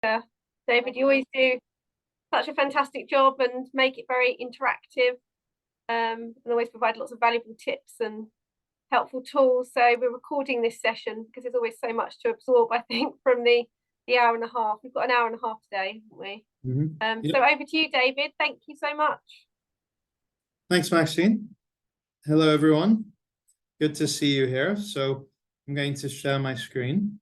David, you always do such a fantastic job and make it very interactive, and always provide lots of valuable tips and helpful tools. So we're recording this session because there's always so much to absorb, I think, from the hour and a half. We've got an hour and a half today, haven't we? Yep. So over to you, David. Thank you so much. Thanks, Maxine. Hello, everyone. Good to see you here. So I'm going to share my screen.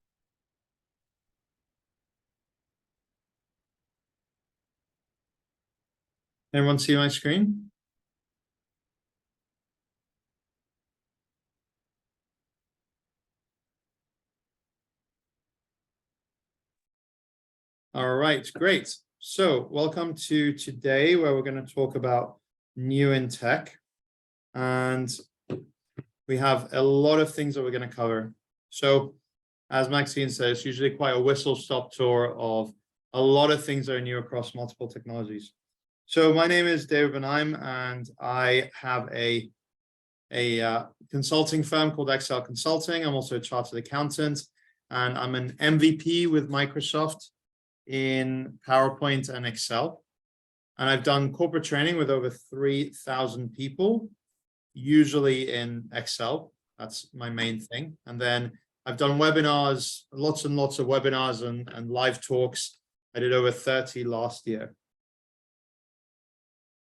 Everyone see my screen? All right, great. So welcome to today, where we're going to talk about new in tech. And we have a lot of things that we're going to cover. So as Maxine says, usually quite a whistle-stop tour of a lot of things that are new across multiple technologies. So my name is David Benheim, and I have a consulting firm called Excel Consulting. I'm also a chartered accountant, and I'm an MVP with Microsoft in PowerPoint and Excel. And I've done corporate training with over 3,000 people, usually in Excel. That's my main thing. And then I've done webinars, lots and lots of webinars and live talks. I did over 30 last year.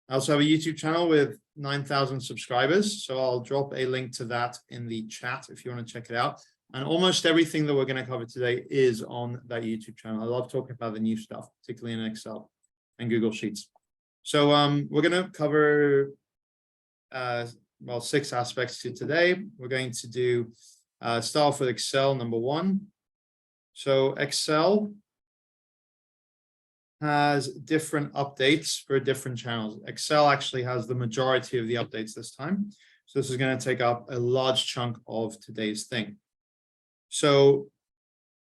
I also have a YouTube channel with 9,000 subscribers. So I'll drop a link to that in the chat if you want to check it out. And almost everything that we're going to cover today is on that YouTube channel. I love talking about the new stuff, particularly in Excel and Google Sheets. So we're going to cover, well, 6 aspects to today. We're going to do start off with Excel, number 1. So Excel has different updates for different channels. Excel actually has the majority of the updates this time. So this is going to take up a large chunk of today's thing. So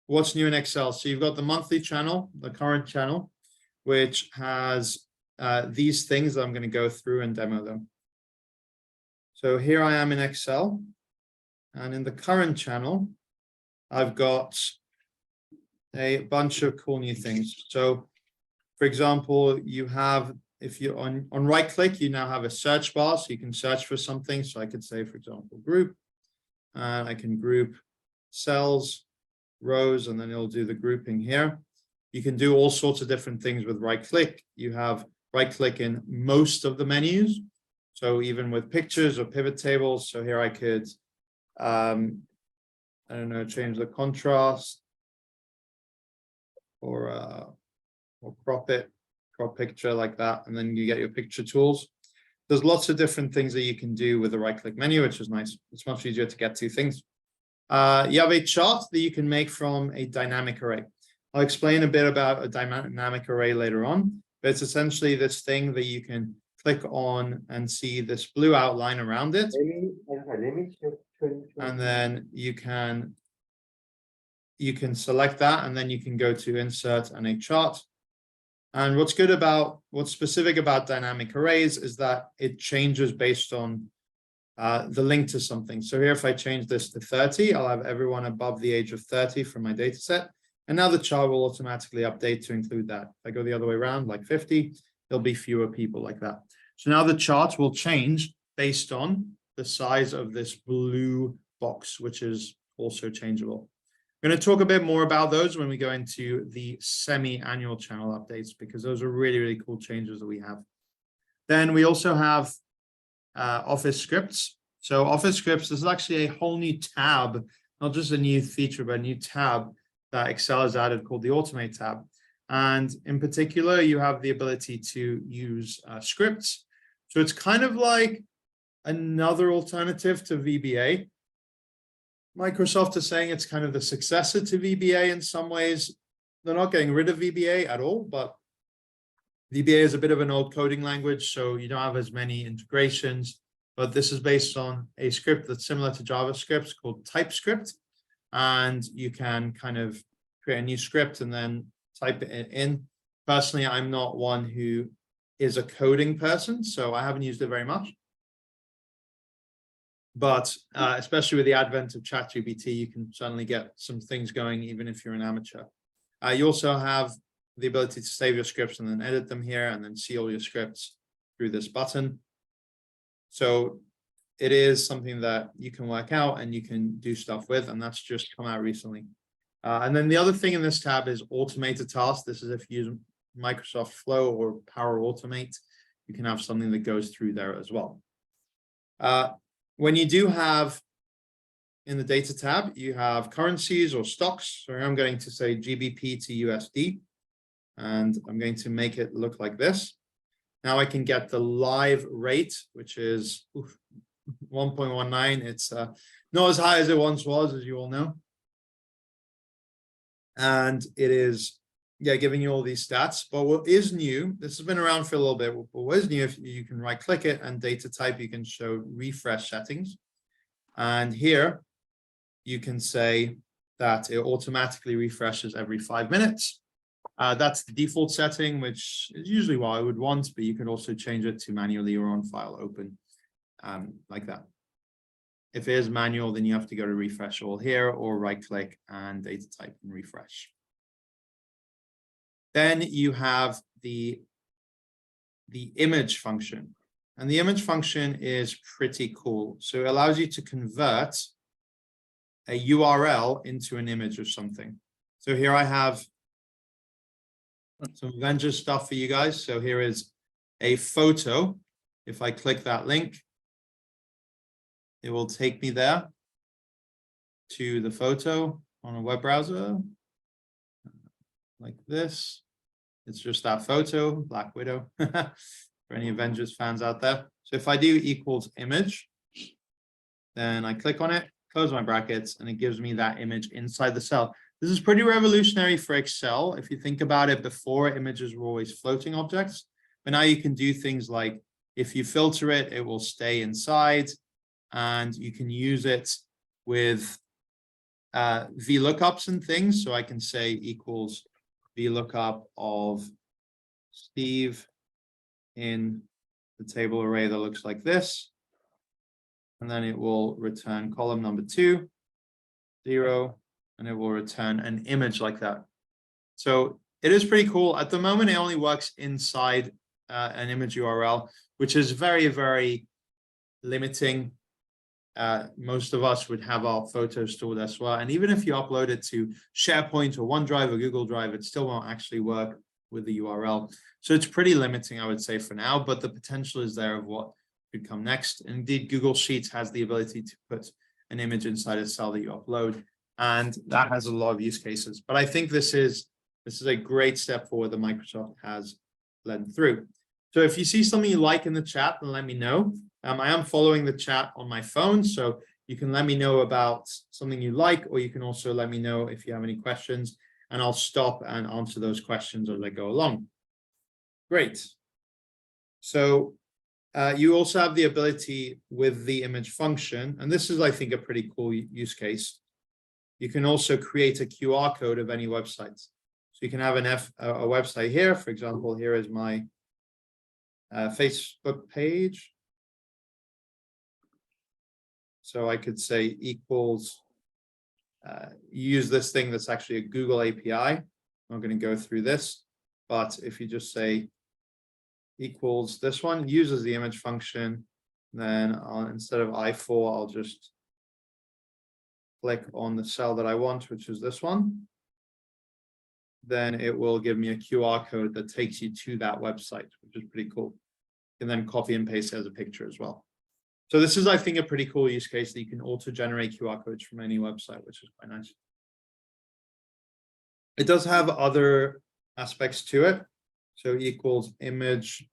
what's new in Excel? So you've got the monthly channel, the current channel, which has these things that I'm going to go through and demo them. So here I am in Excel, and in the current channel, I've got a bunch of cool new things. So for example, you have, if you're on right click, you now have a search bar, so you can search for something. So I could say, for example, group, and I can group cells, rows, and then it'll do the grouping here. You can do all sorts of different things with right click. You have right click in most of the menus. So even with pictures or pivot tables. So here I could, I don't know, change the contrast or crop picture like that, and then you get your picture tools. There's lots of different things that you can do with the right-click menu, which is nice. It's much easier to get to things. You have a chart that you can make from a dynamic array. I'll explain a bit about a dynamic array later on, but it's essentially this thing that you can click on and see this blue outline around it. And then you can select that, and then you can go to insert and a chart. And what's specific about dynamic arrays is that it changes based on the link to something. So here, if I change this to 30, I'll have everyone above the age of 30 from my data set. And now the chart will automatically update to include that. If I go the other way around, like 50, there'll be fewer people like that. So now the chart will change based on the size of this blue box, which is also changeable. We're going to talk a bit more about those when we go into the semi-annual channel updates, because those are really, really cool changes that we have. Then we also have Office scripts. So Office scripts, this is actually a whole new tab, not just a new feature, but a new tab that Excel has added called the Automate tab. And in particular, you have the ability to use scripts. So it's kind of like another alternative to VBA. Microsoft is saying it's kind of the successor to VBA in some ways. They're not getting rid of VBA at all, but VBA is a bit of an old coding language, so you don't have as many integrations. But this is based on a script that's similar to JavaScript called TypeScript. And you can kind of create a new script and then type it in. Personally, I'm not one who is a coding person, so I haven't used it very much. But especially with the advent of ChatGPT, you can certainly get some things going, even if you're an amateur. You also have the ability to save your scripts and then edit them here and then see all your scripts through this button. So it is something that you can work out and you can do stuff with, and that's just come out recently. And then the other thing in this tab is automated tasks. This is if you use Microsoft Flow or Power Automate, you can have something that goes through there as well. When you do have in the data tab, you have currencies or stocks. So I'm going to say GBP to USD, and I'm going to make it look like this. Now I can get the live rate, which is 1.19. It's not as high as it once was, as you all know. And it is, yeah, giving you all these stats. But what is new, this has been around for a little bit, but what is new, if you can right click it and data type, you can show refresh settings. And here you can say that it automatically refreshes every 5 minutes. That's the default setting, which is usually what I would want, but you can also change it to manually or on file open, like that. If it is manual, then you have to go to refresh all here or right click and data type and refresh. Then you have the image function, and the image function is pretty cool. So it allows you to convert a URL into an image or something. So here I have some Avengers stuff for you guys. So here is a photo. If I click that link, it will take me there to the photo on a web browser like this. It's just that photo, Black Widow, for any Avengers fans out there. So if I do equals image, then I click on it, close my brackets, and it gives me that image inside the cell. This is pretty revolutionary for Excel. If you think about it, before images were always floating objects, but now you can do things like if you filter it, it will stay inside, and you can use it with VLOOKUPs and things. So I can say equals VLOOKUP of Steve in the table array that looks like this. And then it will return column number 2, 0, and it will return an image like that. So it is pretty cool. At the moment, it only works inside an image URL, which is very, very limiting. Most of us would have our photos stored elsewhere. And even if you upload it to SharePoint or OneDrive or Google Drive, it still won't actually work with the URL. So it's pretty limiting, I would say, for now, but the potential is there of what could come next. Indeed, Google Sheets has the ability to put an image inside a cell that you upload, and that has a lot of use cases. But I think this is a great step forward that Microsoft has led through. So if you see something you like in the chat, then let me know. I am following the chat on my phone, so you can let me know about something you like, or you can also let me know if you have any questions, and I'll stop and answer those questions as I go along. Great. So you also have the ability with the image function, and this is, I think, a pretty cool use case. You can also create a QR code of any website. So you can have a website here. For example, here is my Facebook page. So I could say equals, use this thing that's actually a Google API. I'm not going to go through this, but if you just say equals this one, uses the image function, then instead of I4, I'll just click on the cell that I want, which is this one. Then it will give me a QR code that takes you to that website, which is pretty cool. You can then copy and paste it as a picture as well. So this is, I think, a pretty cool use case that you can auto-generate QR codes from any website, which is quite nice. It does have other aspects to it. So equals image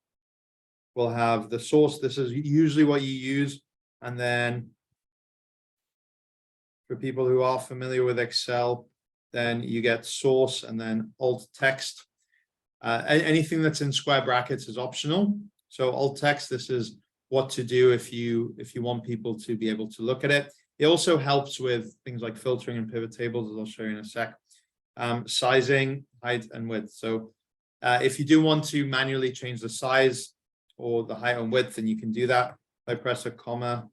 will have the source. This is usually what you use. And then for people who are familiar with Excel, then you get source and then alt text. Anything that's in square brackets is optional. So alt text, this is what to do if you want people to be able to look at it. It also helps with things like filtering and pivot tables, as I'll show you in a sec. Sizing, height, and width. So if you do want to manually change the size or the height and width, then you can do that. If I press a comma,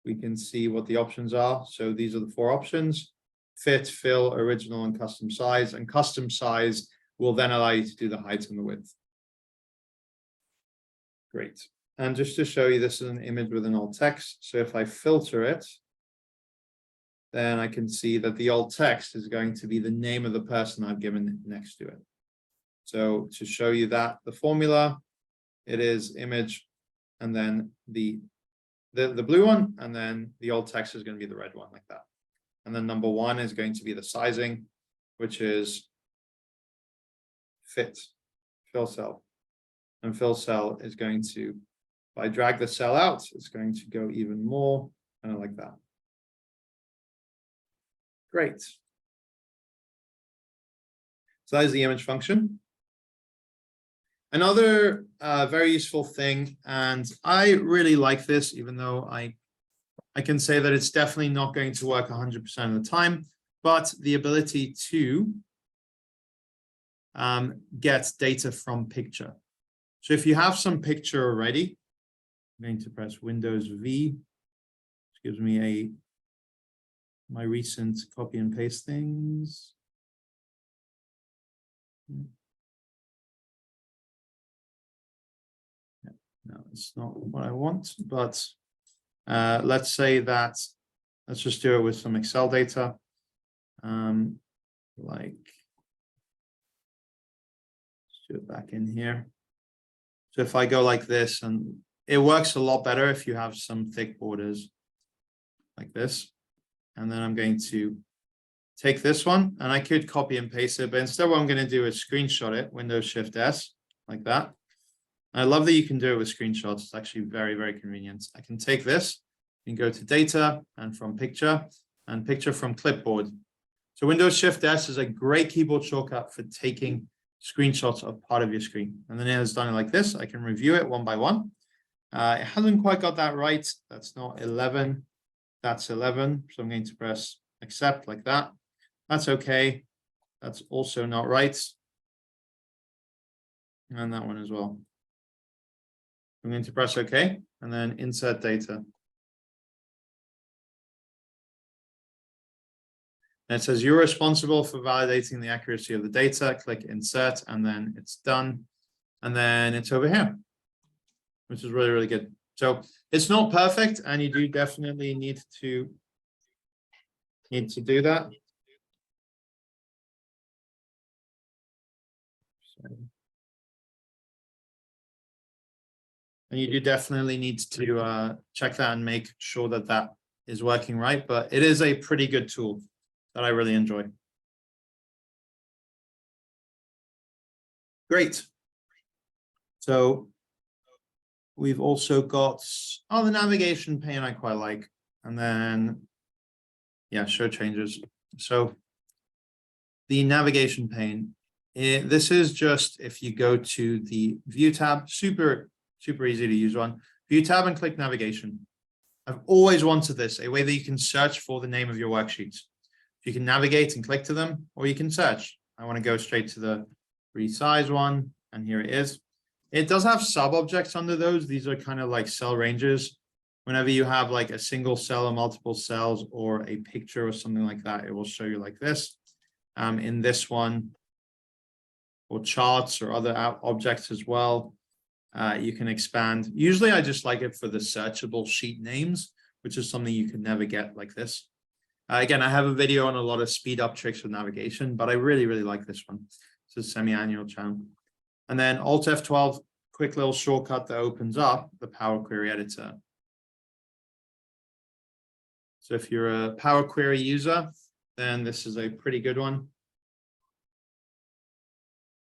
we can see what the options are. So these are the 4 options: fit, fill, original, and custom size. And custom size will then allow you to do the height and the width. Great. And just to show you, this is an image with an alt text. So if I filter it, then I can see that the alt text is going to be the name of the person I've given next to it. So to show you that, the formula, it is image, and then the blue one, and then the alt text is going to be the red one, like that. And then number 1 is going to be the sizing, which is fill cell. And fill cell is going to, if I drag the cell out, it's going to go even more, kind of like that. Great. So that is the image function. Another very useful thing, and I really like this, even though I can say that it's definitely not going to work 100% of the time, but the ability to get data from picture. So if you have some picture already, I'm going to press Windows V, which gives me my recent copy and paste things. No, it's not what I want, but let's say that, let's just do it with some Excel data. Let's do it back in here. So if I go like this, and it works a lot better if you have some thick borders like this. And then I'm going to take this one, and I could copy and paste it, but instead what I'm going to do is screenshot it, Windows Shift S, like that. I love that you can do it with screenshots. It's actually very, very convenient. I can take this and go to data, and from picture, and picture from clipboard. So Windows Shift S is a great keyboard shortcut for taking screenshots of part of your screen. And then it has done it like this. I can review it one by one. It hasn't quite got that right. That's not 11. That's 11. So I'm going to press accept like that. That's okay. That's also not right. And that one as well. I'm going to press OK, and then insert data. And it says you're responsible for validating the accuracy of the data. Click insert, and then it's done. And then it's over here, which is really, really good. So it's not perfect, and you do definitely need to do that. And you do definitely need to check that and make sure that that is working right. But it is a pretty good tool that I really enjoy. Great. So we've also got, the navigation pane I quite like. And then, yeah, show changes. So the navigation pane, this is just if you go to the view tab, super easy to use one. View tab and click navigation. I've always wanted this, a way that you can search for the name of your worksheets. You can navigate and click to them, or you can search. I want to go straight to the resize one, and here it is. It does have sub-objects under those. These are kind of like cell ranges. Whenever you have like a single cell or multiple cells or a picture or something like that, it will show you like this. In this one, or charts or other objects as well, you can expand. Usually I just like it for the searchable sheet names, which is something you can never get like this. Again, I have a video on a lot of speed up tricks with navigation, but I really, really like this one. It's a semi-annual channel. And then Alt F12, quick little shortcut that opens up the Power Query editor. So if you're a Power Query user, then this is a pretty good one.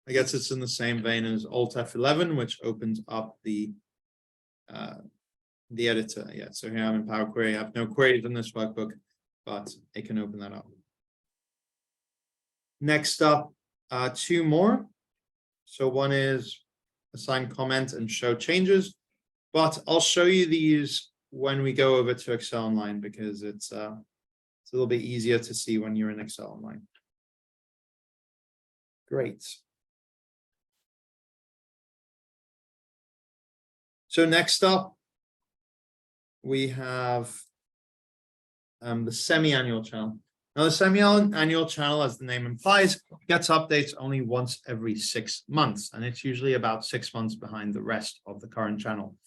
I guess it's in the same vein as Alt F11, which opens up the editor. Yeah, so here I'm in Power Query. I have no queries in this workbook, but it can open that up. Next up, 2 more. So one is assign comment and show changes, but I'll show you these when we go over to Excel Online, because it's a little bit easier to see when you're in Excel Online. Great. So next up, we have the semi-annual channel. Now, the semi-annual channel, as the name implies, gets updates only once every 6 months, and it's usually about 6 months behind the rest of the current channel.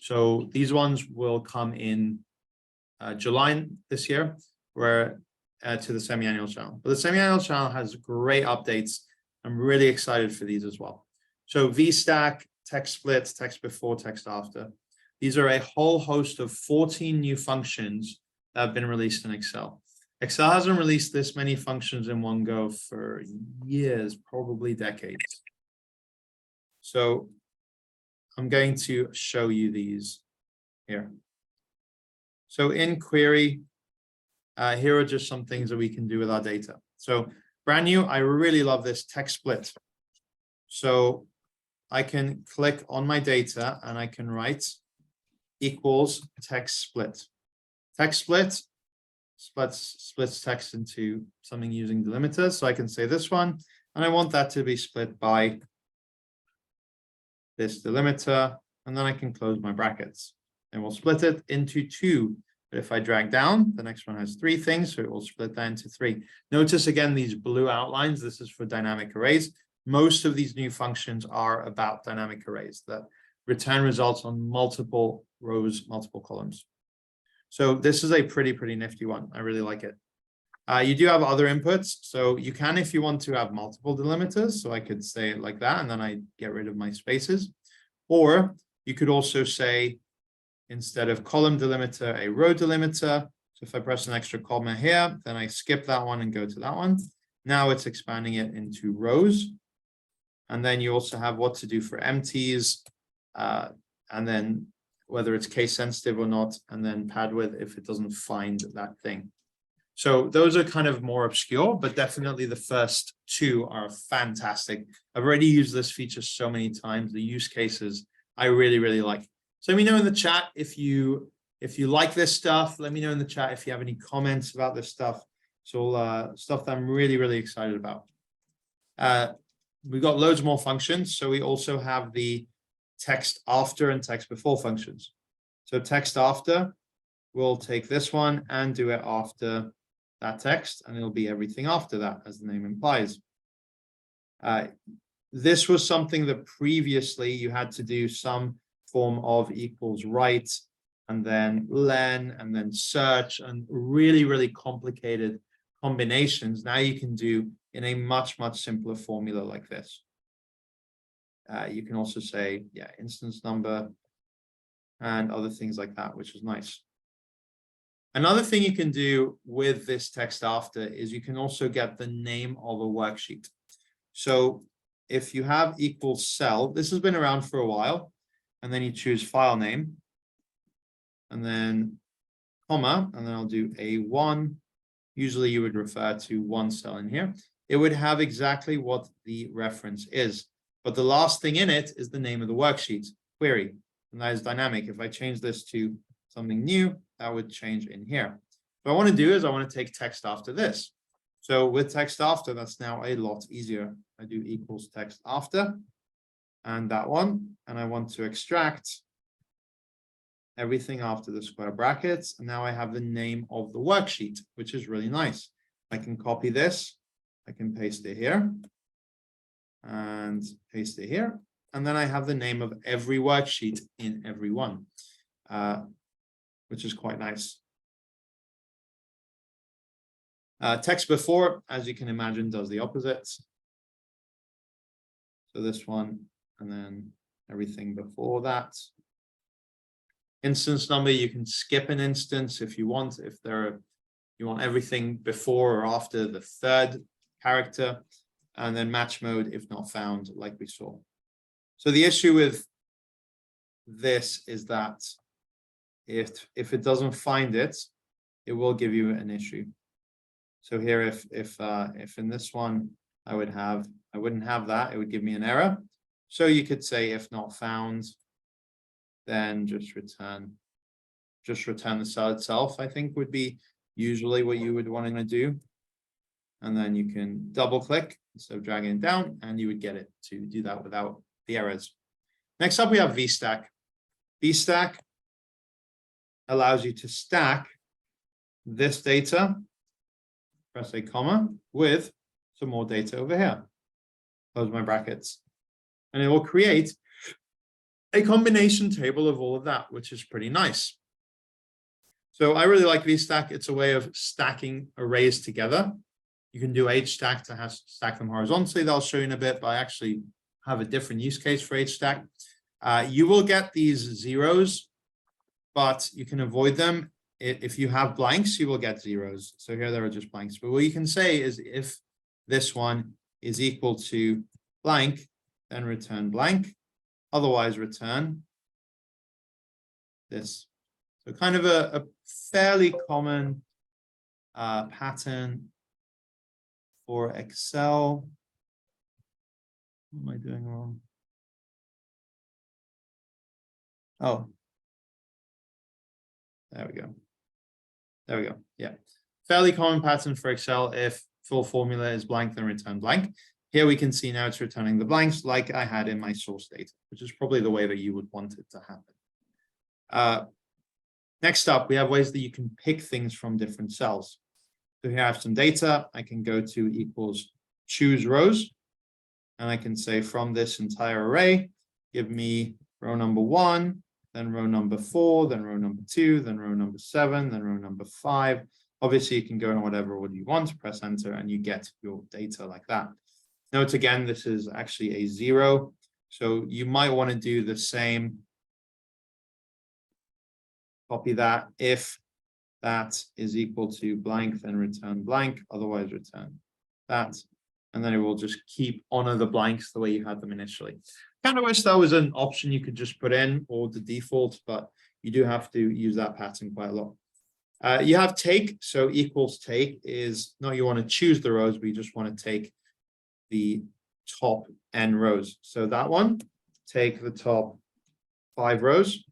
So these ones will come in July this year, where to the semi-annual channel. But the semi-annual channel has great updates. I'm really excited for these as well. So VStack, text split, text before, text after. These are a whole host of 14 new functions that have been released in Excel. Excel hasn't released this many functions in one go for years, probably decades. So I'm going to show you these here. So in query, here are just some things that we can do with our data. So brand new, I really love this text split. So I can click on my data and I can write equals text split. Text split splits text into something using delimiters. So I can say this one, and I want that to be split by this delimiter, and then I can close my brackets. And we'll split it into 2. But if I drag down, the next one has 3 things, so it will split that into 3. Notice again these blue outlines. This is for dynamic arrays. Most of these new functions are about dynamic arrays that return results on multiple rows, multiple columns. So this is a pretty nifty one. I really like it. You do have other inputs. So you can, if you want to, have multiple delimiters. So I could say it like that, and then I get rid of my spaces. Or you could also say, instead of column delimiter, a row delimiter. So if I press an extra comma here, then I skip that one and go to that one. Now it's expanding it into rows. And then you also have what to do for empties, and then whether it's case sensitive or not, and then pad width if it doesn't find that thing. So those are kind of more obscure, but definitely the first 2 are fantastic. I've already used this feature so many times. The use cases I really like. So let me know in the chat if you like this stuff. Let me know in the chat if you have any comments about this stuff. It's all stuff that I'm really excited about. We've got loads more functions. So we also have the text after and text before functions. So text after, we'll take this one and do it after that text, and it'll be everything after that, as the name implies. This was something that previously you had to do some form of equals right, and then len, and then search, and really complicated combinations. Now you can do in a much simpler formula like this. You can also say, yeah, instance number and other things like that, which is nice. Another thing you can do with this text after is you can also get the name of a worksheet. So if you have equals cell, this has been around for a while, and then you choose file name, and then comma, and then I'll do A1. Usually you would refer to one cell in here. It would have exactly what the reference is. But the last thing in it is the name of the worksheet, query, and that is dynamic. If I change this to something new, that would change in here. What I want to do is I want to take text after this. So with text after, that's now a lot easier. I do equals text after, and that one, and I want to extract everything after the square brackets. And now I have the name of the worksheet, which is really nice. I can copy this, I can paste it here, and paste it here. And then I have the name of every worksheet in every one, which is quite nice. Text before, as you can imagine, does the opposite. So this one, and then everything before that. Instance number, you can skip an instance if you want, if you want everything before or after the 3rd character. And then match mode if not found, like we saw. So the issue with this is that if it doesn't find it, it will give you an issue. So here, if in this one I wouldn't have that, it would give me an error. So you could say if not found, then just return the cell itself, I think would be usually what you would want to do. And then you can double click instead of dragging it down, and you would get it to do that without the errors. Next up, we have VStack. VStack allows you to stack this data press a comma with some more data over here. Close my brackets. And it will create a combination table of all of that, which is pretty nice. So I really like VStack. It's a way of stacking arrays together. You can do HStack to stack them horizontally. That I'll show you in a bit, but I actually have a different use case for HStack. You will get these zeros, but you can avoid them. If you have blanks, you will get zeros. So here there are just blanks. But what you can say is if this one is equal to blank, then return blank. Otherwise, return this. So kind of a fairly common pattern for Excel. What am I doing wrong? Oh, there we go. There we go. Yeah. Fairly common pattern for Excel. If full formula is blank, then return blank. Here we can see now it's returning the blanks like I had in my source data, which is probably the way that you would want it to happen. Next up, we have ways that you can pick things from different cells. So here I have some data. I can go to equals choose rows. And I can say from this entire array, give me row number 1, then row number 4, then row number 2, then row number 7, then row number 5. Obviously, you can go in whatever order you want, press enter, and you get your data like that. Note again, this is actually a 0. So you might want to do the same. Copy that. If that is equal to blank, then return blank. Otherwise, return that. And then it will just honor the blanks the way you had them initially. Kind of wish that was an option you could just put in or the default, but you do have to use that pattern quite a lot. You have take. So equals take is not you want to choose the rows, but you just want to take the top n rows. So that one, take the top 5 rows,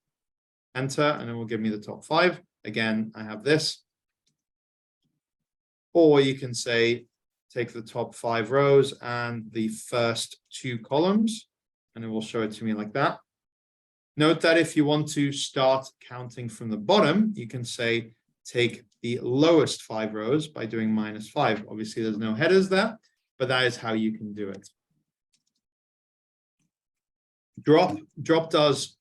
enter, and it will give me the top 5. Again, I have this. Or you can say, take the top 5 rows and the first 2 columns, and it will show it to me like that. Note that if you want to start counting from the bottom, you can say, take the lowest 5 rows by doing -5. Obviously, there's no headers there, but that is how you can do it. Drop does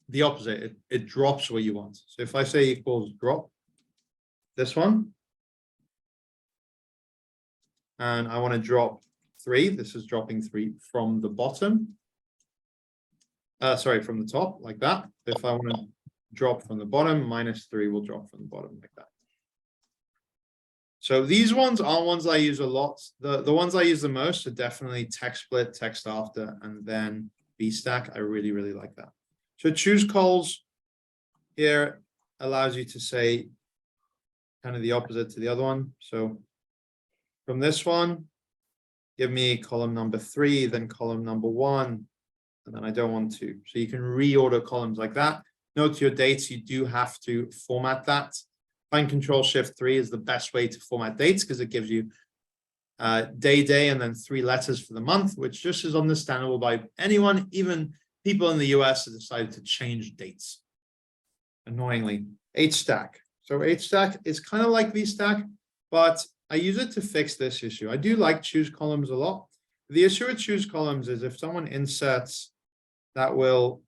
the opposite. It drops what you want. So if I say equals drop, this one, and I want to drop 3, this is dropping 3 from the bottom. Sorry, from the top, like that. If I want to drop from the bottom, -3 will drop from the bottom like that. So these ones are ones I use a lot. The ones I use the most are definitely text split, text after, and then VStack. I really, really like that. So choose calls here allows you to say kind of the opposite to the other one. So from this one, give me column number 3, then column number 1, and then I don't want to. So you can reorder columns like that. Note your dates, you do have to format that. Find Control Shift 3 is the best way to format dates because it gives you day, and then 3 letters for the month, which just is understandable by anyone, even people in the US have decided to change dates. Annoyingly, HStack. So HStack is kind of like VStack, but I use it to fix this issue. I do like choose columns a lot. The issue with choose columns is if someone inserts, that will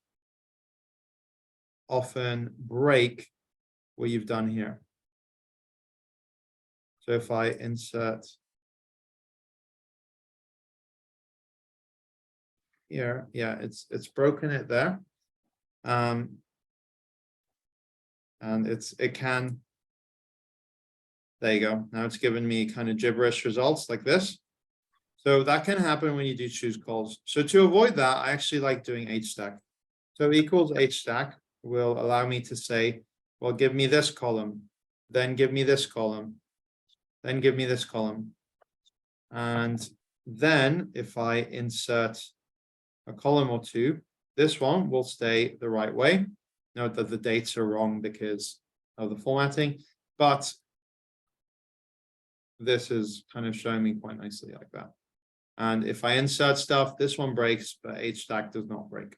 often break what you've done here. So if I insert here, yeah, it's broken it there. And it can, there you go. Now it's given me kind of gibberish results like this. So that can happen when you do choose calls. So to avoid that, I actually like doing HStack. So equals HStack will allow me to say, well, give me this column, then give me this column, then give me this column. And then if I insert a column or 2, this one will stay the right way. Note that the dates are wrong because of the formatting, but this is kind of showing me quite nicely like that. And if I insert stuff, this one breaks, but HStack does not break.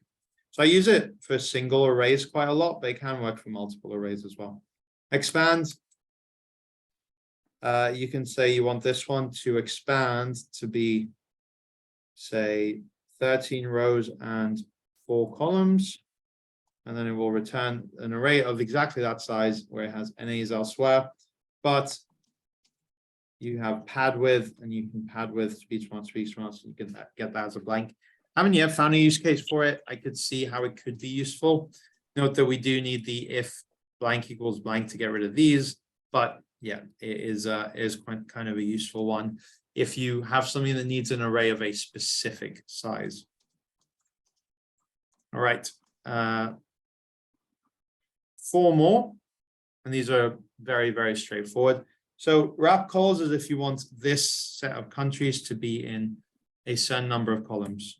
So I use it for single arrays quite a lot, but it can work for multiple arrays as well. Expand. you can say you want this one to expand to be, say, 13 rows and 4 columns. And then it will return an array of exactly that size where it has NAs elsewhere. But you have pad width, and you can pad width speech marks, you can get that as a blank. I haven't yet found a use case for it. I could see how it could be useful. Note that we do need the if blank equals blank to get rid of these, but yeah, it is quite kind of a useful one if you have something that needs an array of a specific size. All right, 4 more, and these are very, very straightforward. So wrap calls is if you want this set of countries to be in a certain number of columns.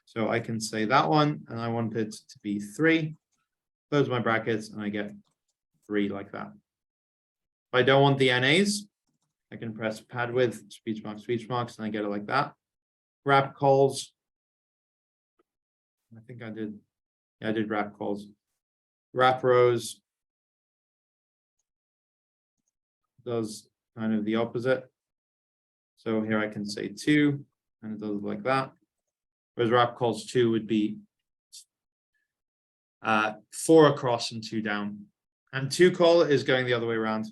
So I can say that one, and I want it to be 3. Close my brackets, and I get 3 like that. If I don't want the NAs, I can press pad width, speech marks, and I get it like that. Wrap calls. I think I did. Yeah, I did wrap calls. Wrap rows does kind of the opposite. So here I can say 2, and it does like that. Whereas wrap calls 2 would be 4 across and 2 down. And 2 call is going the other way around.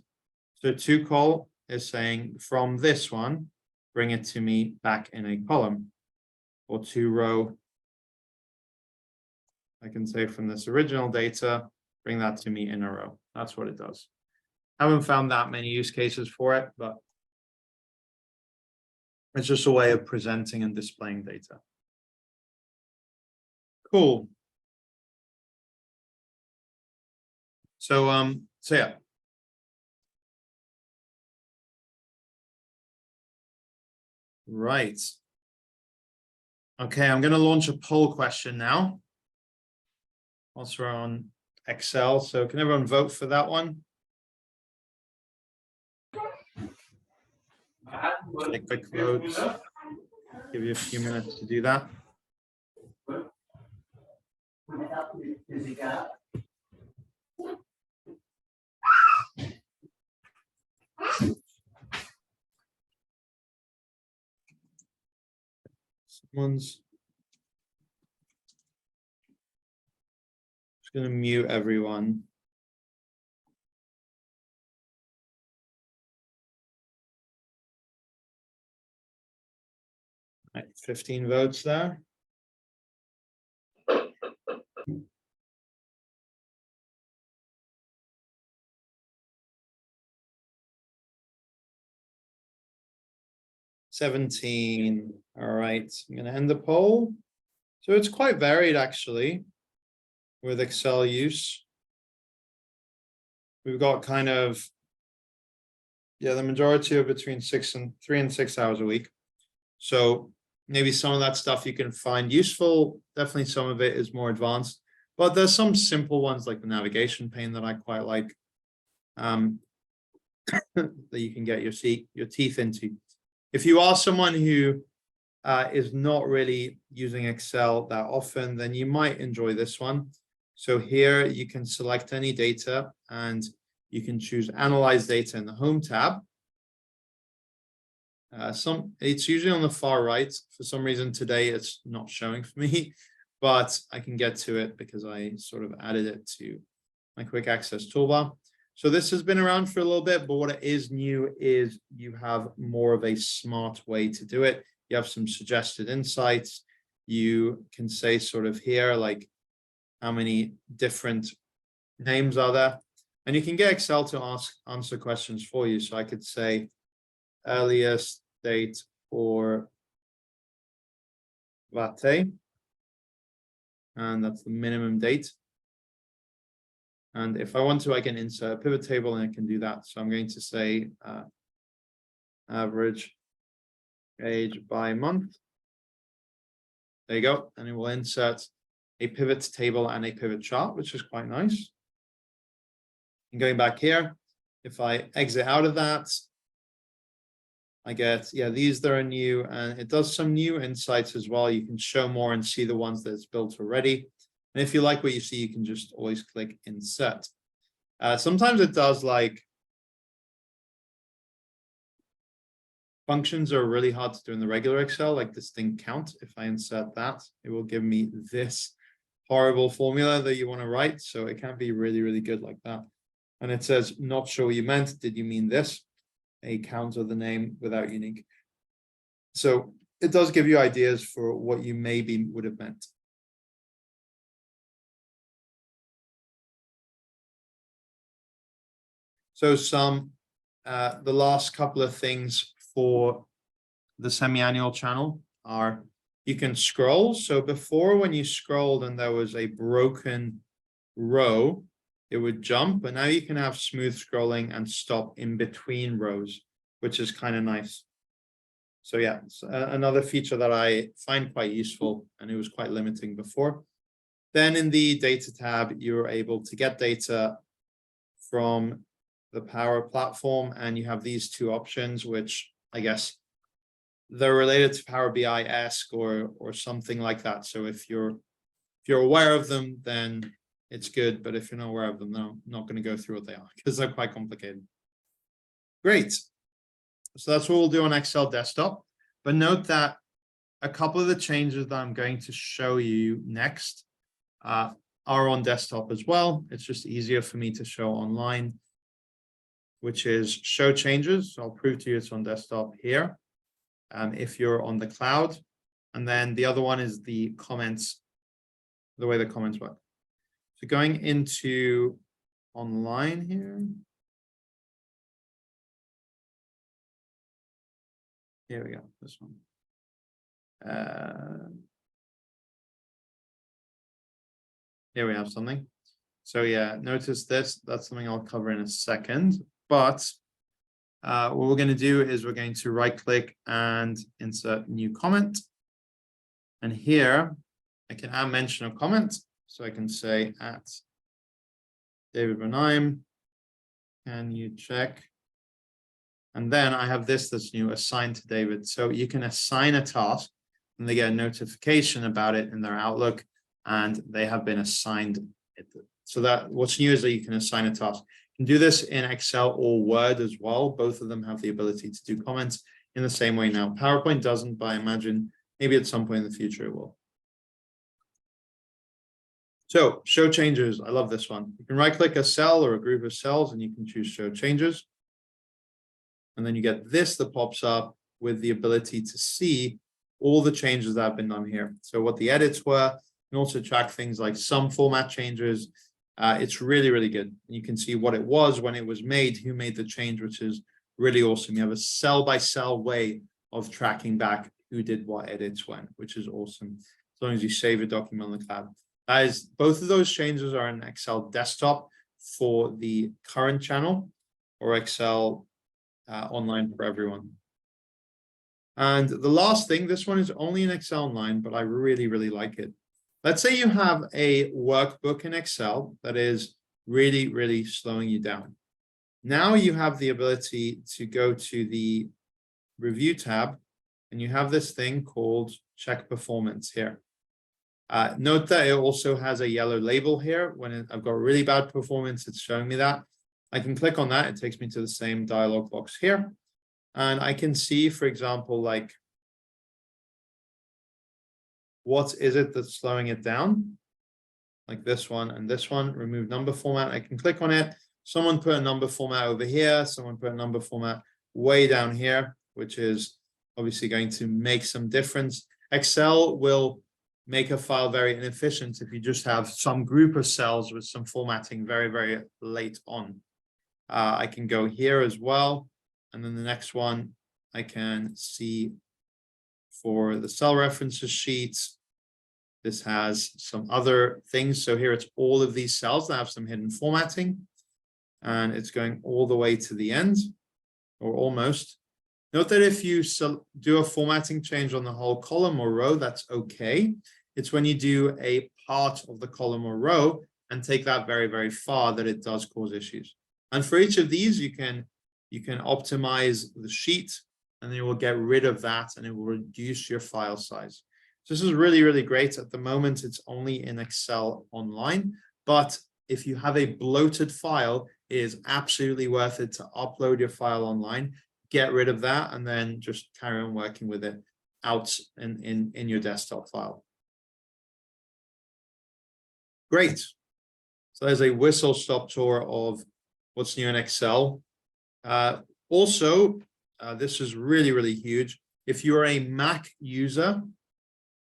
So 2 call is saying from this one, bring it to me back in a column. Or 2 row, I can say from this original data, bring that to me in a row. That's what it does. I haven't found that many use cases for it, but it's just a way of presenting and displaying data. Cool. So yeah. Right. Okay, I'm going to launch a poll question now. Once we're on Excel, so can everyone vote for that one? Take quick votes. Give you a few minutes to do that. Someone's just going to mute everyone. Right, 15 votes there. $17. All right, I'm going to end the poll. So it's quite varied actually with Excel use. We've got kind of, yeah, the majority are between 3 and 6 hours a week. So maybe some of that stuff you can find useful. Definitely some of it is more advanced, but there's some simple ones like the navigation pane that I quite like, that you can get your teeth into. If you are someone who is not really using Excel that often, then you might enjoy this one. So here you can select any data and you can choose Analyze Data in the Home tab. It's usually on the far right. For some reason today it's not showing for me, but I can get to it because I sort of added it to my quick access toolbar. So this has been around for a little bit, but what it is new is you have more of a smart way to do it. You have some suggested insights. You can say sort of here, like how many different names are there? And you can get Excel to answer questions for you. So I could say earliest date for Vate, and that's the minimum date. And if I want to, I can insert a pivot table and I can do that. So I'm going to say average age by month. There you go. And it will insert a pivot table and a pivot chart, which is quite nice. And going back here, if I exit out of that, I get, yeah, these that are new, and it does some new insights as well. You can show more and see the ones that it's built already. And if you like what you see, you can just always click insert. Sometimes it does like Functions are really hard to do in the regular Excel, like this thing count. If I insert that, it will give me this horrible formula that you want to write. So it can be really, really good like that. And it says, not sure what you meant. Did you mean this? A count of the name without unique. So it does give you ideas for what you maybe would have meant. So the last couple of things for the semi-annual channel are you can scroll. So before, when you scrolled and there was a broken row, it would jump, but now you can have smooth scrolling and stop in between rows, which is kind of nice. So yeah, it's another feature that I find quite useful, and it was quite limiting before. Then in the data tab, you're able to get data from the Power Platform, and you have these two options, which I guess they're related to Power BI-esque or something like that. So if you're aware of them, then it's good. But if you're not aware of them, then I'm not going to go through what they are because they're quite complicated. Great. So that's what we'll do on Excel desktop. But note that a couple of the changes that I'm going to show you next are on desktop as well. It's just easier for me to show online, which is show changes. So I'll prove to you it's on desktop here. If you're on the cloud. And then the other one is the comments, the way the comments work. So going into online here. Here we go, this one. Here we have something. So yeah, notice this, that's something I'll cover in a second. But what we're going to do is we're going to right click and insert new comment. And here I can add mention of comment. So I can say at David Bernheim, can you check? And then I have this that's new, assigned to David. So you can assign a task and they get a notification about it in their Outlook and they have been assigned it. So that what's new is that you can assign a task. You can do this in Excel or Word as well. Both of them have the ability to do comments in the same way now. PowerPoint doesn't, but I imagine maybe at some point in the future it will. So show changes. I love this one. You can right click a cell or a group of cells and you can choose show changes. And then you get this that pops up with the ability to see all the changes that have been done here. So what the edits were, and also track things like some format changes. It's really, really good. And you can see what it was when it was made, who made the change, which is really awesome. You have a cell by cell way of tracking back who did what edits when, which is awesome. As long as you save a document on the cloud. That is, both of those changes are in Excel desktop for the current channel or Excel online for everyone. And the last thing, this one is only in Excel online, but I really, really like it. Let's say you have a workbook in Excel that is really, really slowing you down. Now you have the ability to go to the review tab and you have this thing called check performance here. Note that it also has a yellow label here. When I've got really bad performance, it's showing me that. I can click on that. It takes me to the same dialog box here. And I can see, for example, like, what is it that's slowing it down? Like this one and this one, remove number format. I can click on it. Someone put a number format over here. Someone put a number format way down here, which is obviously going to make some difference. Excel will make a file very inefficient if you just have some group of cells with some formatting very, very late on. I can go here as well. And then the next one, I can see for the cell references sheets. This has some other things. So here it's all of these cells that have some hidden formatting. And it's going all the way to the end, or almost. Note that if you do a formatting change on the whole column or row, that's okay. It's when you do a part of the column or row and take that very, very far that it does cause issues. And for each of these, you can optimize the sheet and then you will get rid of that and it will reduce your file size. So this is really, really great. At the moment, it's only in Excel online, but if you have a bloated file, it is absolutely worth it to upload your file online, get rid of that and then just carry on working with it out in your desktop file. Great. So there's a whistle-stop tour of what's new in Excel. Also, this is really, really huge. If you're a Mac user,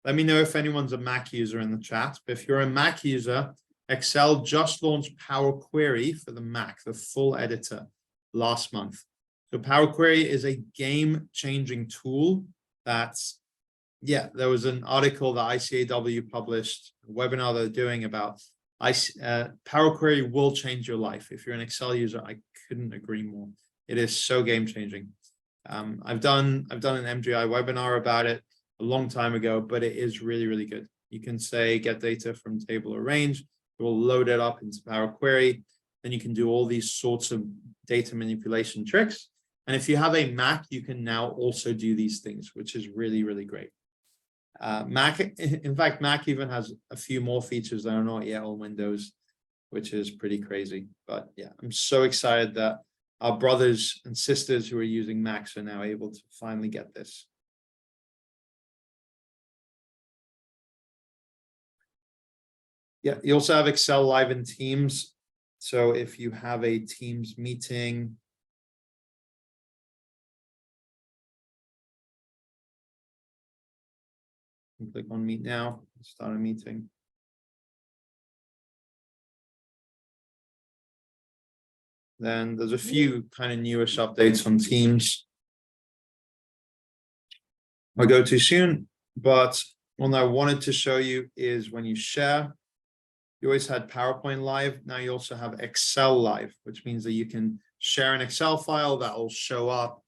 let me know if anyone's a Mac user in the chat. But if you're a Mac user, Excel just launched Power Query for the Mac, the full editor, last month. So Power Query is a game-changing tool that's, yeah, there was an article that ICAW published, a webinar they're doing about Power Query will change your life. If you're an Excel user, I couldn't agree more. It is so game-changing. I've done an MGI webinar about it a long time ago, but it is really, really good. You can say get data from table or range. It will load it up into Power Query. Then you can do all these sorts of data manipulation tricks. And if you have a Mac, you can now also do these things, which is really, really great. Mac, in fact, Mac even has a few more features that are not yet on Windows, which is pretty crazy. But yeah, I'm so excited that our brothers and sisters who are using Macs are now able to finally get this. Yeah, you also have Excel Live in Teams. So if you have a Teams meeting, you can click on Meet Now, start a meeting. Then there's a few kind of newish updates on Teams. I'll go too soon, but one I wanted to show you is when you share. You always had PowerPoint Live. Now you also have Excel Live, which means that you can share an Excel file that will show up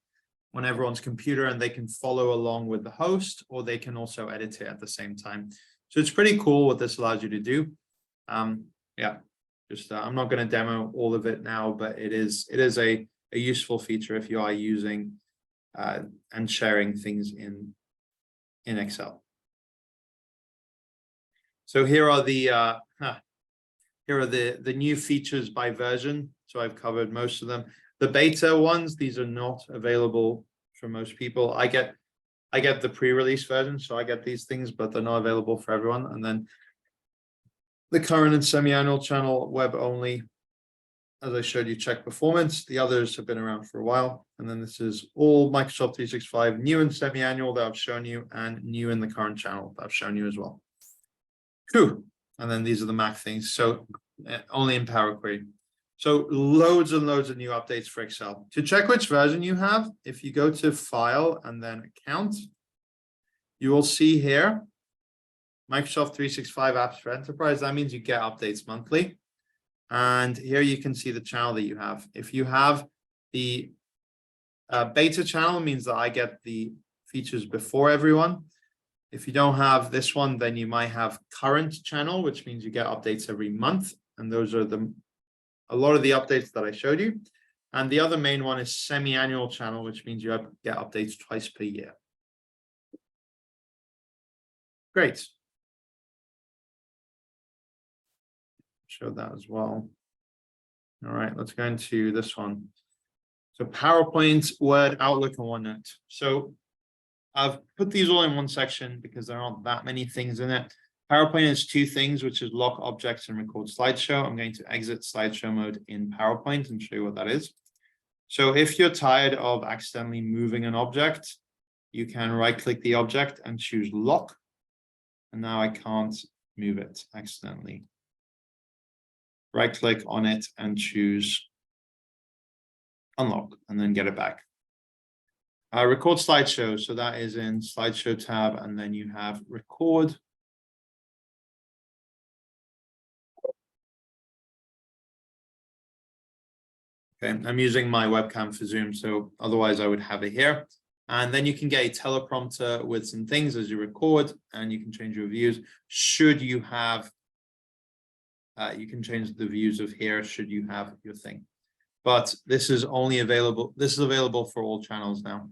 on everyone's computer and they can follow along with the host, or they can also edit it at the same time. So it's pretty cool what this allows you to do. Yeah, just I'm not going to demo all of it now, but it is a useful feature if you are using and sharing things in Excel. So here are the new features by version. So I've covered most of them. The beta ones, these are not available for most people. I get the pre-release version, so I get these things, but they're not available for everyone. And then the current and semi-annual channel, web only. As I showed you, check performance. The others have been around for a while. And then this is all Microsoft 365 new and semi-annual that I've shown you, and new in the current channel that I've shown you as well. Whew. And then these are the Mac things. So only in Power Query. So loads and loads of new updates for Excel. To check which version you have, if you go to File and then Account, you will see here, Microsoft 365 Apps for Enterprise. That means you get updates monthly. And here you can see the channel that you have. If you have the beta channel, it means that I get the features before everyone. If you don't have this one, then you might have current channel, which means you get updates every month. And those are a lot of the updates that I showed you. And the other main one is semi-annual channel, which means you get updates twice per year. Great. Show that as well. All right, let's go into this one. So PowerPoint, Word, Outlook, and OneNote. So I've put these all in one section because there aren't that many things in it. PowerPoint is two things, which is lock objects and record slideshow. I'm going to exit slideshow mode in PowerPoint and show you what that is. So if you're tired of accidentally moving an object, you can right-click the object and choose lock. And now I can't move it accidentally. Right-click on it and choose unlock, and then get it back. Record slideshow. So that is in slideshow tab, and then you have record. Okay, I'm using my webcam for Zoom, so otherwise I would have it here. And then you can get a teleprompter with some things as you record, and you can change your views. Should you have, you can change the views of here, should you have your thing. But this is only available, this is available for all channels now.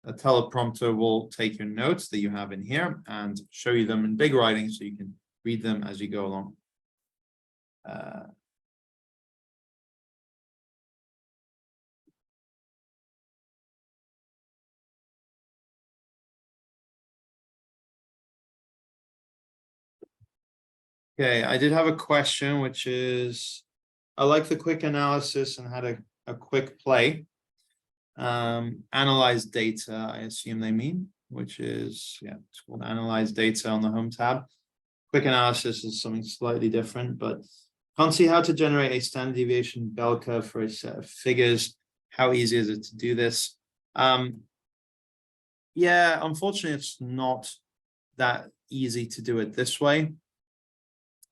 A teleprompter will take your notes that you have in here and show you them in big writing so you can read them as you go along. Okay, I did have a question, which is, I like the quick analysis and had a quick play. Analyze data, I assume they mean, which is, yeah, it's called analyze data on the home tab. Quick analysis is something slightly different, but can't see how to generate a standard deviation bell curve for a set of figures. How easy is it to do this? Yeah, unfortunately, it's not that easy to do it this way.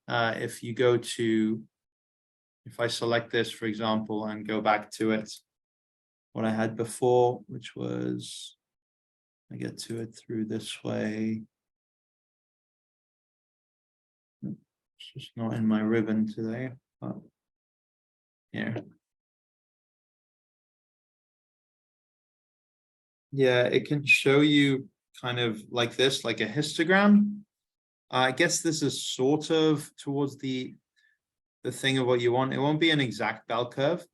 If you go to, if I select this, for example, and go back to it, what I had before, which was, I get to it through this way. It's just not in my ribbon today, but here. Yeah, it can show you kind of like this, like a histogram. I guess this is sort of towards the thing of what you want. It won't be an exact bell curve,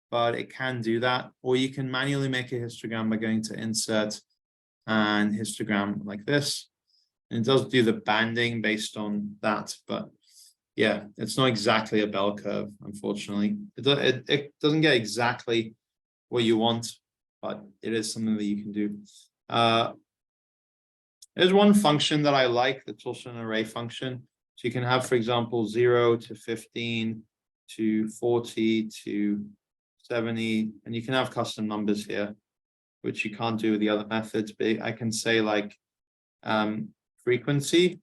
but it can do that. Or you can manually make a histogram by going to insert and histogram like this. And it does do the banding based on that, but yeah, it's not exactly a bell curve, unfortunately. It doesn't get exactly what you want, but it is something that you can do. There's one function that I like that's also an array function. So you can have, for example, 0 to 15 to 40 to 70, and you can have custom numbers here, which you can't do with the other methods. But I can say like frequency,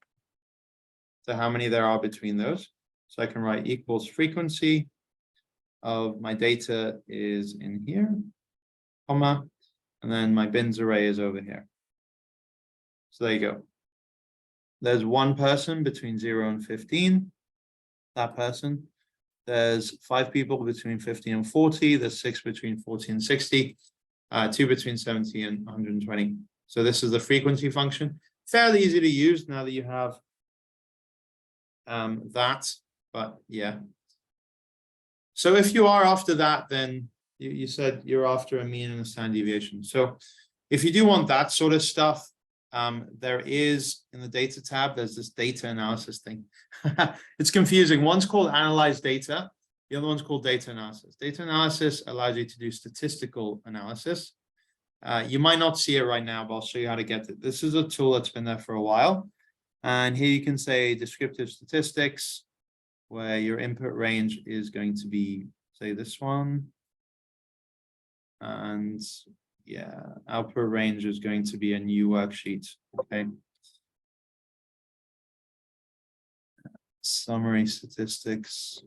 so how many there are between those. So I can write equals frequency of my data is in here, comma, and then my bins array is over here. So there you go. There's one person between 0 and 15, that person. There's 5 people between 50 and 40. There's 6 between 40 and 60, 2 between 70 and 120. So this is the frequency function. Fairly easy to use now that you have that, but yeah. So if you are after that, then you said you're after a mean and a standard deviation. So if you do want that sort of stuff, there is in the data tab, there's this data analysis thing. It's confusing. One's called analyze data. The other one's called data analysis. Data analysis allows you to do statistical analysis. You might not see it right now, but I'll show you how to get it. This is a tool that's been there for a while. And here you can say descriptive statistics, where your input range is going to be, say, this one. And yeah, output range is going to be a new worksheet. Okay. Summary statistics.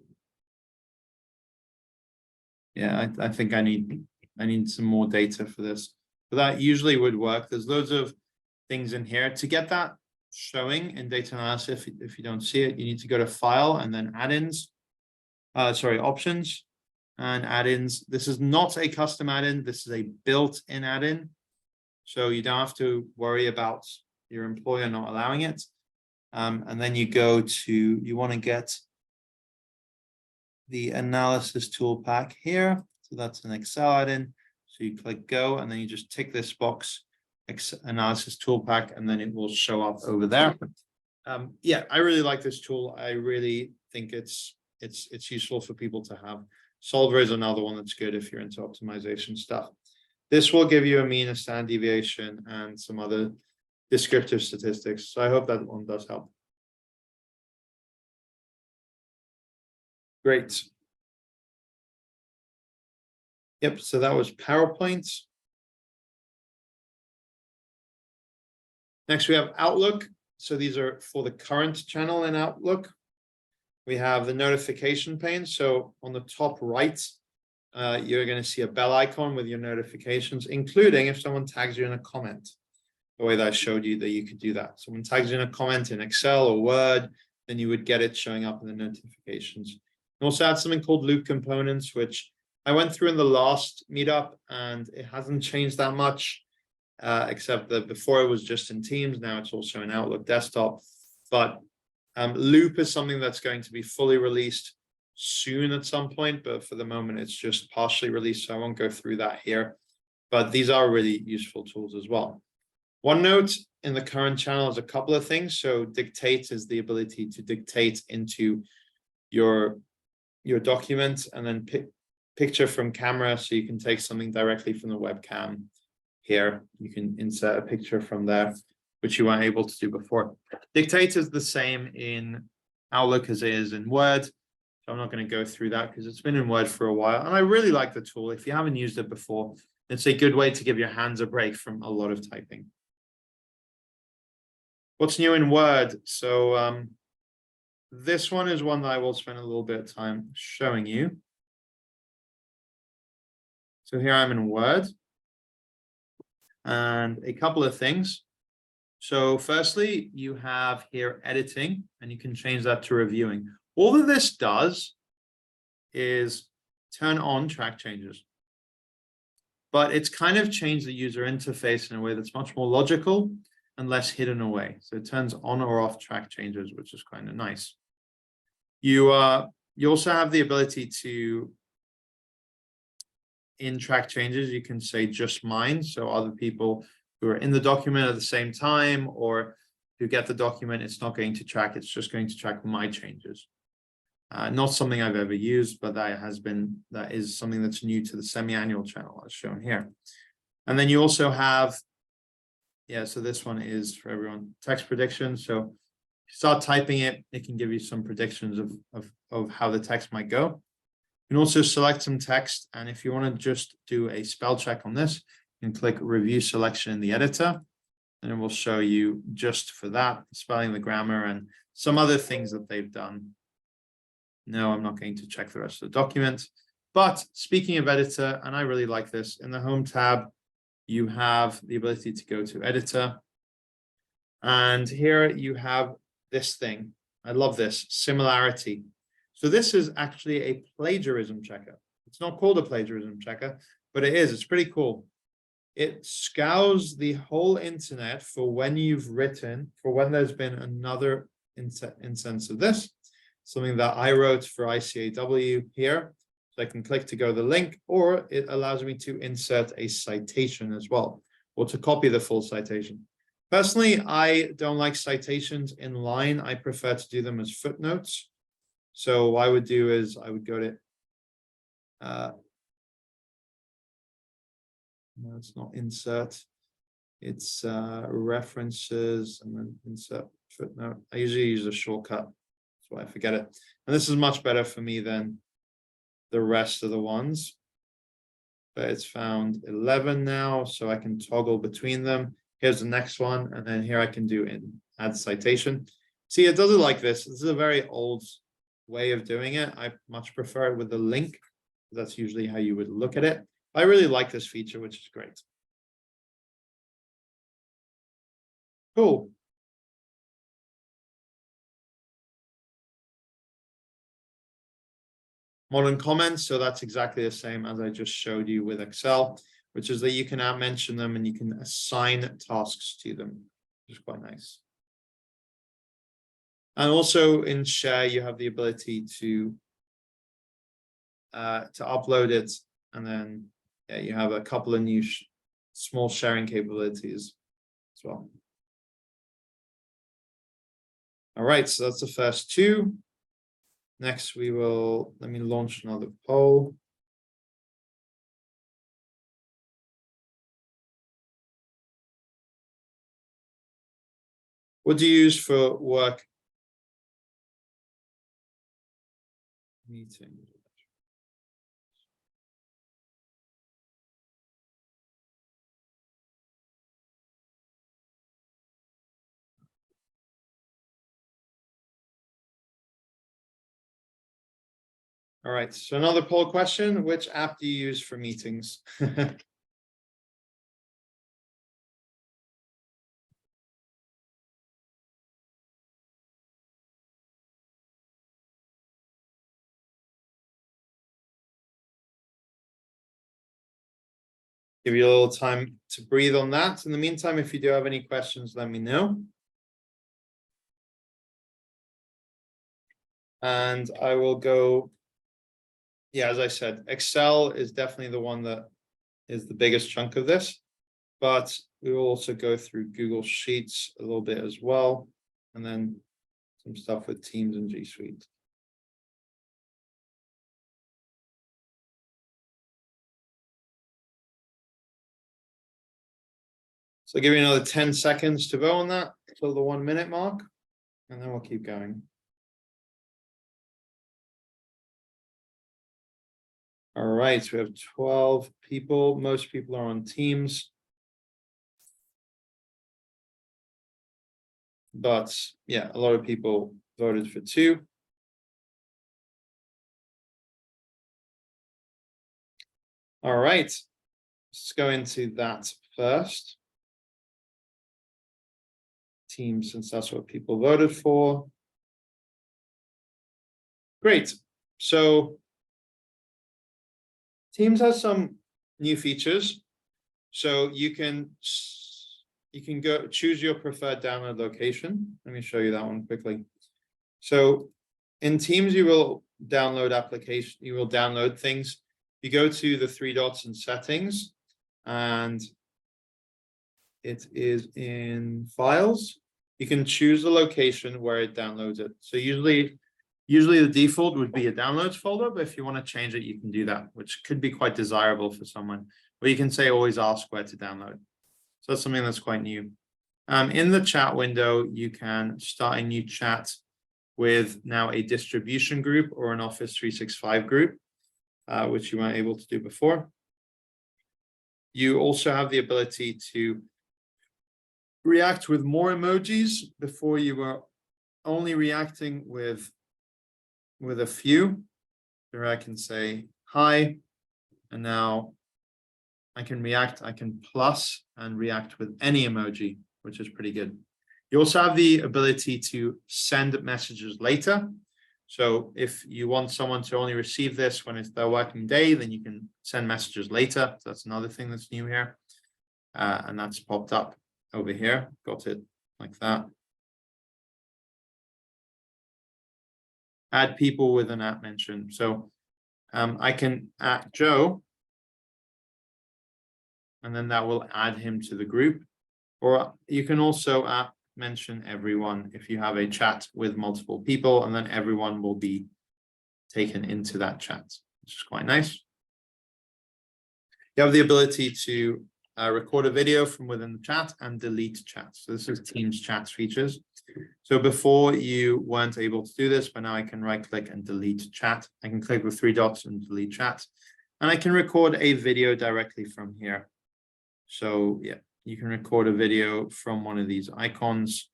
Yeah, I think I need some more data for this, but that usually would work. There's loads of things in here to get that showing in data analysis. If you don't see it, you need to go to file and then add-ins, options and add-ins. This is not a custom add-in. This is a built-in add-in. So you don't have to worry about your employer not allowing it. And then you go to, you want to get the analysis tool pack here. So that's an Excel add-in. So you click go, and then you just tick this box, analysis tool pack, and then it will show up over there. Yeah, I really like this tool. I really think it's useful for people to have. Solver is another one that's good if you're into optimization stuff. This will give you a mean, a standard deviation, and some other descriptive statistics. So I hope that one does help. Great. Yep, so that was PowerPoint. Next, we have Outlook. So these are for the current channel in Outlook. We have the notification pane. So on the top right, you're going to see a bell icon with your notifications, including if someone tags you in a comment. The way that I showed you that you could do that. Someone tags you in a comment in Excel or Word, then you would get it showing up in the notifications. We also add something called loop components, which I went through in the last meetup, and it hasn't changed that much, except that before it was just in Teams. Now it's also in Outlook desktop. But loop is something that's going to be fully released soon at some point, but for the moment it's just partially released, so I won't go through that here. But these are really useful tools as well. OneNote in the current channel is a couple of things. So dictate is the ability to dictate into your document, and then picture from camera. So you can take something directly from the webcam here. You can insert a picture from there, which you weren't able to do before. Dictate is the same in Outlook as it is in Word. So I'm not going to go through that because it's been in Word for a while. And I really like the tool. If you haven't used it before, it's a good way to give your hands a break from a lot of typing. What's new in Word? So this one is one that I will spend a little bit of time showing you. So here I'm in Word. And a couple of things. So firstly, you have here editing, and you can change that to reviewing. All that this does is turn on track changes. But it's kind of changed the user interface in a way that's much more logical and less hidden away. So it turns on or off track changes, which is kind of nice. You also have the ability to, in track changes, you can say just mine. So other people who are in the document at the same time or who get the document, it's not going to track, it's just going to track my changes. Not something I've ever used, but that is something that's new to the semi-annual channel as shown here. And then you also have, so this one is for everyone, text prediction. So if you start typing it, it can give you some predictions of how the text might go. You can also select some text. And if you want to just do a spell check on this, you can click review selection in the editor, and it will show you just for that, spelling, the grammar, and some other things that they've done. No, I'm not going to check the rest of the document. But speaking of editor, and I really like this, in the home tab, you have the ability to go to editor. And here you have this thing. I love this, similarity. So this is actually a plagiarism checker. It's not called a plagiarism checker, but it is. It's pretty cool. It scours the whole internet for when there's been another instance of this, something that I wrote for ICAW here. So I can click to go to the link, or it allows me to insert a citation as well, or to copy the full citation. Personally, I don't like citations in line. I prefer to do them as footnotes. So what I would do is I would go to, no, it's not insert, it's references and then insert footnote. I usually use a shortcut, that's why I forget it. And this is much better for me than the rest of the ones. But it's found 11 now, so I can toggle between them. Here's the next one, and then here I can do add citation. See, it does it like this. This is a very old way of doing it. I much prefer it with the link. That's usually how you would look at it. I really like this feature, which is great. Cool. Modern comments, so that's exactly the same as I just showed you with Excel, which is that you can now mention them and you can assign tasks to them, which is quite nice. And also in Share, you have the ability to upload it, and then you have a couple of new small sharing capabilities as well. All right, so that's the first two. Next, let me launch another poll. What do you use for work meetings? All right, so another poll question: which app do you use for meetings? Give you a little time to breathe on that. In the meantime, if you do have any questions, let me know. And I will go, as I said, Excel is definitely the one that is the biggest chunk of this. but we will also go through Google Sheets a little bit as well, and then some stuff with Teams and G Suite. So I'll give you another 10 seconds to go on that till the 1 minute mark, and then we'll keep going. All right, so we have 12 people. Most people are on Teams. But yeah, a lot of people voted for 2. All right, let's go into that first. Teams, since that's what people voted for. Great. So Teams has some new features. So you can go choose your preferred download location. Let me show you that one quickly. So in Teams, you will download application, you will download things. You go to the 3 dots in settings, and it is in files. You can choose the location where it downloads it. So usually the default would be a downloads folder, but if you want to change it, you can do that, which could be quite desirable for someone. Or you can say always ask where to download. So that's something that's quite new. In the chat window, you can start a new chat with now a distribution group or an Office 365 group, which you weren't able to do before. You also have the ability to react with more emojis. Before, you were only reacting with a few. Here I can say hi, and now I can react, I can plus and react with any emoji, which is pretty good. You also have the ability to send messages later. So if you want someone to only receive this when it's their working day, then you can send messages later. So that's another thing that's new here. And that's popped up over here. Got it like that. Add people with an at mention. So I can add Joe, and then that will add him to the group. Or you can also mention everyone if you have a chat with multiple people, and then everyone will be taken into that chat, which is quite nice. You have the ability to record a video from within the chat and delete chats. So this is Teams chats features. So before you weren't able to do this, but now I can right click and delete chat. I can click with 3 dots and delete chat. And I can record a video directly from here. So yeah, you can record a video from one of these icons.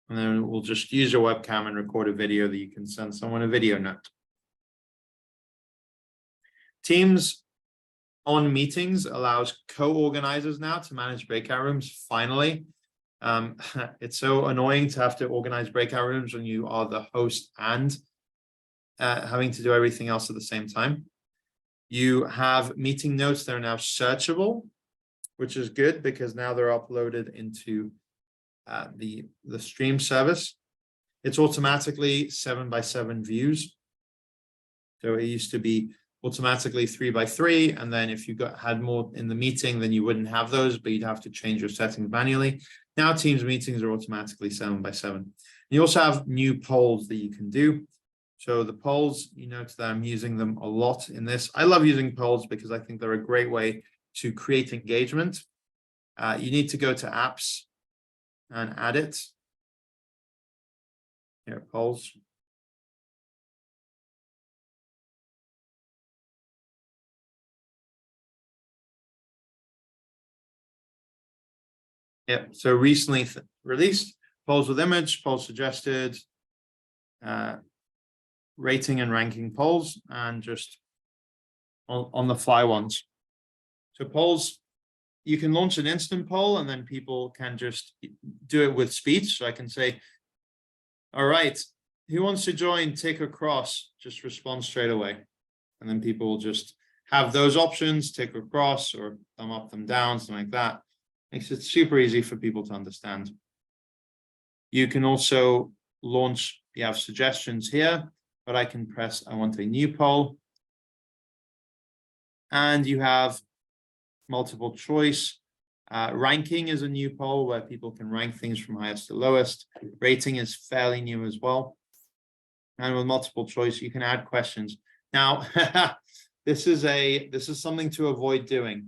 And then we'll just use your webcam and record a video that you can send someone a video note. Teams on meetings allows co-organizers now to manage breakout rooms, finally. It's so annoying to have to organize breakout rooms when you are the host and having to do everything else at the same time. You have meeting notes that are now searchable, which is good because now they're uploaded into the stream service. It's automatically 7x7 views. So it used to be automatically 3x3, and then if you had more in the meeting, then you wouldn't have those, but you'd have to change your settings manually. Now Teams meetings are automatically 7x7. You also have new polls that you can do. So the polls, you notice that I'm using them a lot in this. I love using polls because I think they're a great way to create engagement. You need to go to apps and add it. Here, polls. Yeah, so recently released polls with image, polls suggested, rating and ranking polls, and just on the fly ones. So polls, you can launch an instant poll and then people can just do it with speech. So I can say, all right, who wants to join, tick or cross, just respond straight away. And then people will just have those options, tick or cross, or thumb up, thumb down, something like that. Makes it super easy for people to understand. You can also launch, you have suggestions here, but I can press, I want a new poll. And you have multiple choice. Ranking is a new poll where people can rank things from highest to lowest. Rating is fairly new as well. And with multiple choice, you can add questions. Now, this is something to avoid doing.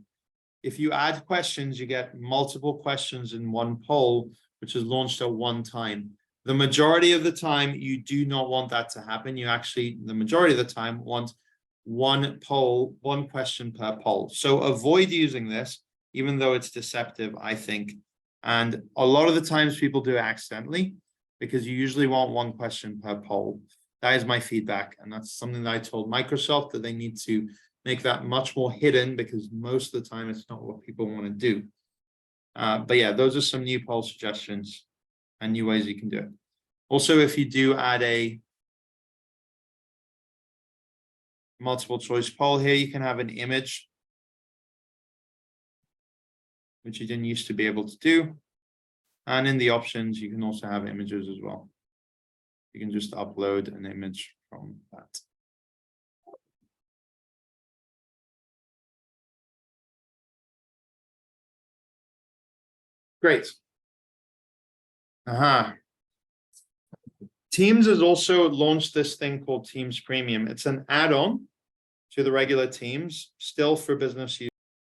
If you add questions, you get multiple questions in one poll, which is launched at one time. The majority of the time, you do not want that to happen. You actually, the majority of the time, want one poll, one question per poll. So avoid using this, even though it's deceptive, I think. And a lot of the times people do it accidentally because you usually want one question per poll. That is my feedback. And that's something that I told Microsoft that they need to make that much more hidden because most of the time it's not what people want to do. But yeah, those are some new poll suggestions and new ways you can do it. Also, if you do add a multiple choice poll here, you can have an image, which you didn't used to be able to do. And in the options, you can also have images as well. You can just upload an image from that. Great. Teams has also launched this thing called Teams Premium. It's an add-on to the regular Teams, still for business use.